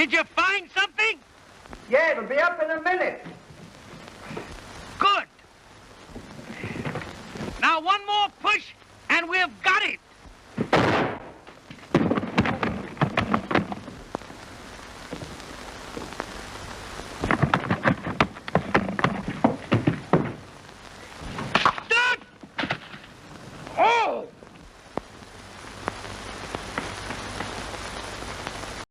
Did you find something? Yeah, it'll be up in a minute. Good. Now one more push, and we've got it. Oh!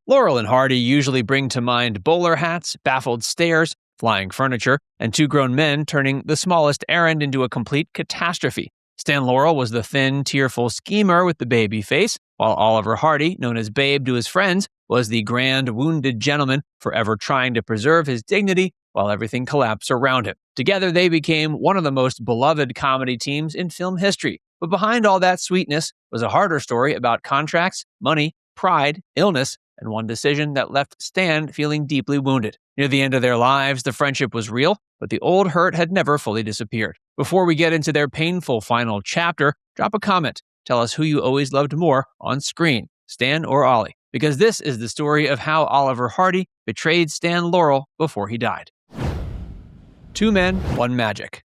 Laurel and Hardy usually bring to mind bowler hats, baffled stares, flying furniture, and two grown men turning the smallest errand into a complete catastrophe. Stan Laurel was the thin, tearful schemer with the baby face, while Oliver Hardy, known as Babe to his friends, was the grand, wounded gentleman forever trying to preserve his dignity while everything collapsed around him. Together, they became one of the most beloved comedy teams in film history. But behind all that sweetness was a harder story about contracts, money, pride, illness, and one decision that left Stan feeling deeply wounded. Near the end of their lives, the friendship was real, but the old hurt had never fully disappeared. Before we get into their painful final chapter, drop a comment. Tell us who you always loved more on screen, Stan or Ollie, because this is the story of how Oliver Hardy betrayed Stan Laurel before he died. Two men, one magic.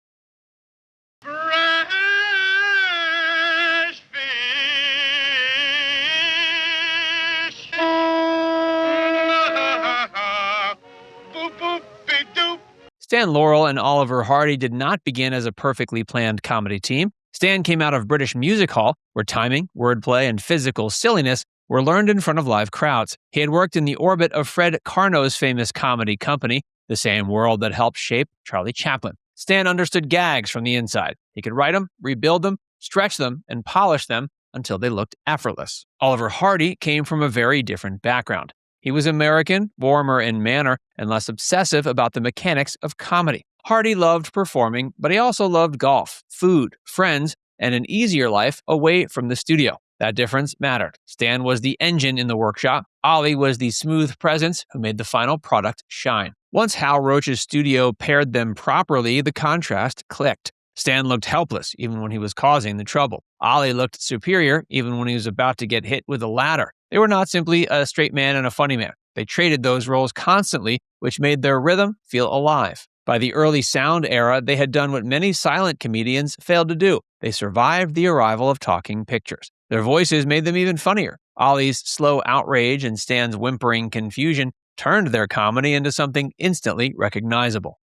Stan Laurel and Oliver Hardy did not begin as a perfectly planned comedy team. Stan came out of British Music Hall, where timing, wordplay, and physical silliness were learned in front of live crowds. He had worked in the orbit of Fred Karno's famous comedy company, the same world that helped shape Charlie Chaplin. Stan understood gags from the inside. He could write them, rebuild them, stretch them, and polish them until they looked effortless. Oliver Hardy came from a very different background. He was American, warmer in manner, and less obsessive about the mechanics of comedy. Hardy loved performing, but he also loved golf, food, friends, and an easier life away from the studio. That difference mattered. Stan was the engine in the workshop. Ollie was the smooth presence who made the final product shine. Once Hal Roach's studio paired them properly, the contrast clicked. Stan looked helpless, even when he was causing the trouble. Ollie looked superior, even when he was about to get hit with a ladder. They were not simply a straight man and a funny man. They traded those roles constantly, which made their rhythm feel alive. By the early sound era, they had done what many silent comedians failed to do. They survived the arrival of talking pictures. Their voices made them even funnier. Ollie's slow outrage and Stan's whimpering confusion turned their comedy into something instantly recognizable.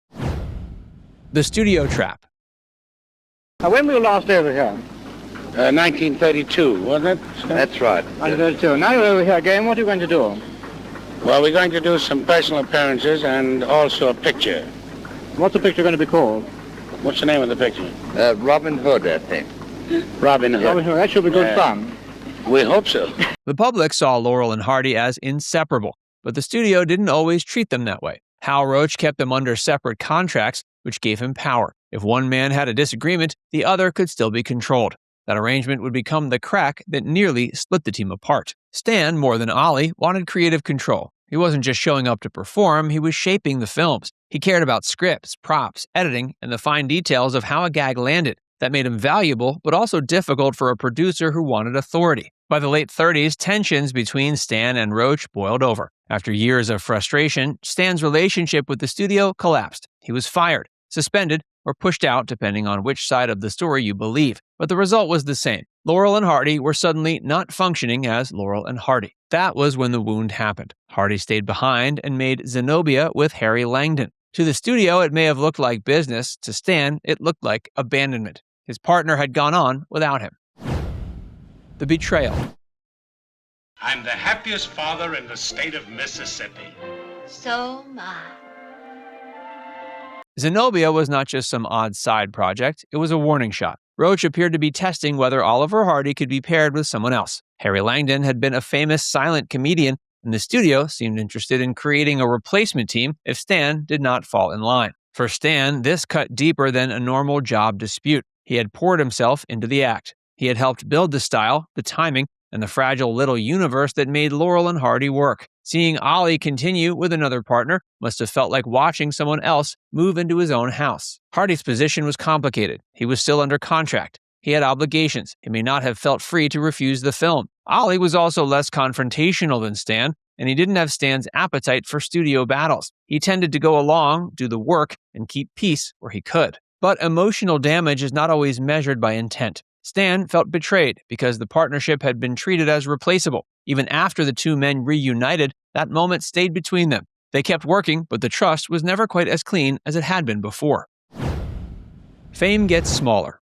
The studio trap. When were you last over here? 1932, wasn't it? That's right. 1932. Now you're over here again. What are you going to do? Well, we're going to do some personal appearances and also a picture. What's the picture going to be called? What's the name of the picture? Robin Hood, I think. Robin Hood. Robin Hood. That should be good fun. We hope so. The public saw Laurel and Hardy as inseparable, but the studio didn't always treat them that way. Hal Roach kept them under separate contracts, which gave him power. If one man had a disagreement, the other could still be controlled. That arrangement would become the crack that nearly split the team apart. Stan, more than Ollie, wanted creative control. He wasn't just showing up to perform, he was shaping the films. He cared about scripts, props, editing, and the fine details of how a gag landed. That made him valuable, but also difficult for a producer who wanted authority. By the late 30s, tensions between Stan and Roach boiled over. After years of frustration, Stan's relationship with the studio collapsed. He was fired, suspended, or pushed out depending on which side of the story you believe. But the result was the same. Laurel and Hardy were suddenly not functioning as Laurel and Hardy. That was when the wound happened. Hardy stayed behind and made Zenobia with Harry Langdon. To the studio, it may have looked like business. To Stan, it looked like abandonment. His partner had gone on without him. The Betrayal. I'm the happiest father in the state of Mississippi. So am I. Zenobia was not just some odd side project, it was a warning shot. Roach appeared to be testing whether Oliver Hardy could be paired with someone else. Harry Langdon had been a famous silent comedian, and the studio seemed interested in creating a replacement team if Stan did not fall in line. For Stan, this cut deeper than a normal job dispute. He had poured himself into the act. He had helped build the style, the timing, and the fragile little universe that made Laurel and Hardy work. Seeing Ollie continue with another partner must have felt like watching someone else move into his own house. Hardy's position was complicated. He was still under contract. He had obligations. He may not have felt free to refuse the film. Ollie was also less confrontational than Stan, and he didn't have Stan's appetite for studio battles. He tended to go along, do the work, and keep peace where he could. But emotional damage is not always measured by intent. Stan felt betrayed because the partnership had been treated as replaceable. Even after the two men reunited, that moment stayed between them. They kept working, but the trust was never quite as clean as it had been before. Fame gets smaller.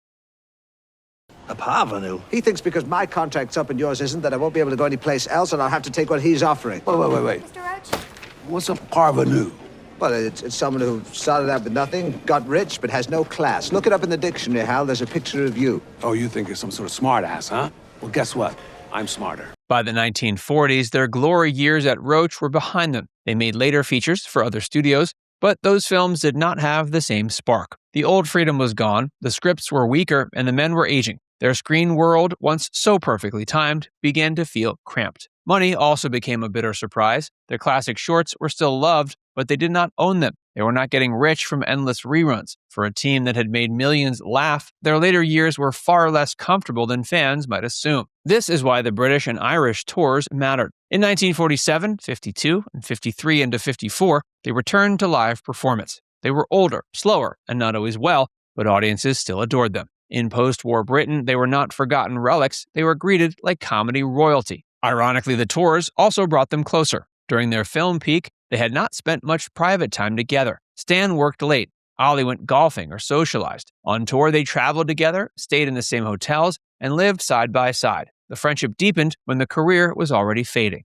A parvenu? He thinks because my contract's up and yours isn't that I won't be able to go anyplace else and I'll have to take what he's offering. Wait. Mr. Roach? What's a parvenu? Well, it's someone who started out with nothing, got rich, but has no class. Look it up in the dictionary, Hal. There's a picture of you. Oh, you think you're some sort of smart ass, huh? Well, guess what? I'm smarter. By the 1940s, their glory years at Roach were behind them. They made later features for other studios, but those films did not have the same spark. The old freedom was gone, the scripts were weaker, and the men were aging. Their screen world, once so perfectly timed, began to feel cramped. Money also became a bitter surprise. Their classic shorts were still loved, but they did not own them. They were not getting rich from endless reruns. For a team that had made millions laugh, their later years were far less comfortable than fans might assume. This is why the British and Irish tours mattered. In 1947, 52, and 53 into 54, they returned to live performance. They were older, slower, and not always well, but audiences still adored them. In post-war Britain, they were not forgotten relics. They were greeted like comedy royalty. Ironically, the tours also brought them closer. During their film peak, they had not spent much private time together. Stan worked late. Ollie went golfing or socialized. On tour, they traveled together, stayed in the same hotels, and lived side by side. The friendship deepened when the career was already fading.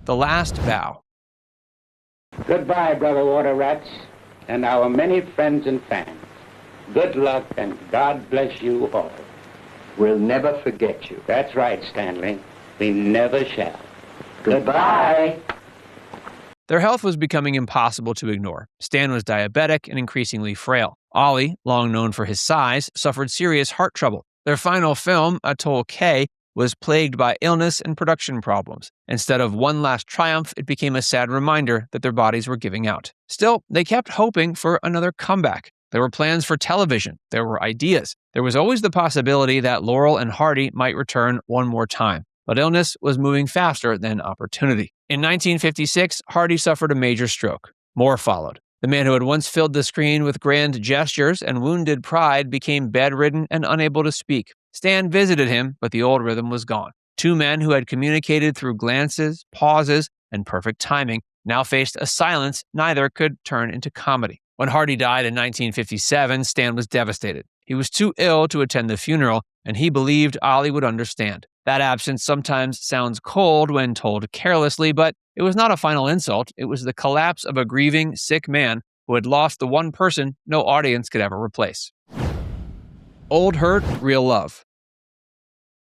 The last bow. Goodbye, brother water rats, and our many friends and fans. Good luck, and God bless you all. We'll never forget you. That's right, Stanley. We never shall. Goodbye. Their health was becoming impossible to ignore. Stan was diabetic and increasingly frail. Ollie, long known for his size, suffered serious heart trouble. Their final film, Atoll K, was plagued by illness and production problems. Instead of one last triumph, it became a sad reminder that their bodies were giving out. Still, they kept hoping for another comeback. There were plans for television. There were ideas. There was always the possibility that Laurel and Hardy might return one more time. But illness was moving faster than opportunity. In 1956, Hardy suffered a major stroke. More followed. The man who had once filled the screen with grand gestures and wounded pride became bedridden and unable to speak. Stan visited him, but the old rhythm was gone. Two men who had communicated through glances, pauses, and perfect timing now faced a silence neither could turn into comedy. When Hardy died in 1957, Stan was devastated. He was too ill to attend the funeral, and he believed Ollie would understand. That absence sometimes sounds cold when told carelessly, but it was not a final insult. It was the collapse of a grieving, sick man who had lost the one person no audience could ever replace. Old hurt, real love.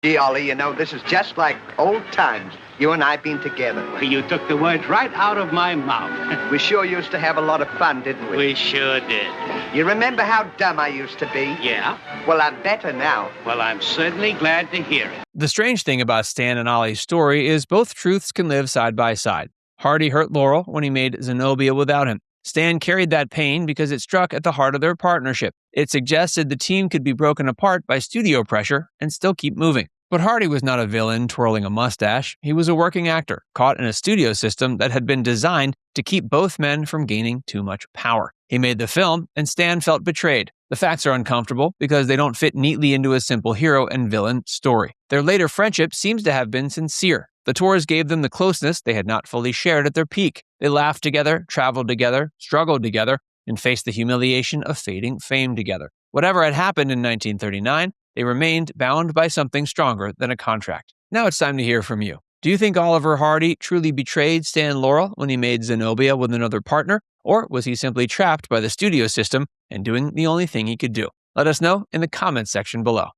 Gee, Ollie, you know, this is just like old times. You and I been together. You took the words right out of my mouth. We sure used to have a lot of fun, didn't we? We sure did. You remember how dumb I used to be? Yeah? Well, I'm better now. Well, I'm certainly glad to hear it. The strange thing about Stan and Ollie's story is both truths can live side by side. Hardy hurt Laurel when he made Zenobia without him. Stan carried that pain because it struck at the heart of their partnership. It suggested the team could be broken apart by studio pressure and still keep moving. But Hardy was not a villain twirling a mustache. He was a working actor, caught in a studio system that had been designed to keep both men from gaining too much power. He made the film, and Stan felt betrayed. The facts are uncomfortable because they don't fit neatly into a simple hero and villain story. Their later friendship seems to have been sincere. The tours gave them the closeness they had not fully shared at their peak. They laughed together, traveled together, struggled together, and faced the humiliation of fading fame together. Whatever had happened in 1939, they remained bound by something stronger than a contract. Now it's time to hear from you. Do you think Oliver Hardy truly betrayed Stan Laurel when he made Zenobia with another partner? Or was he simply trapped by the studio system and doing the only thing he could do? Let us know in the comments section below.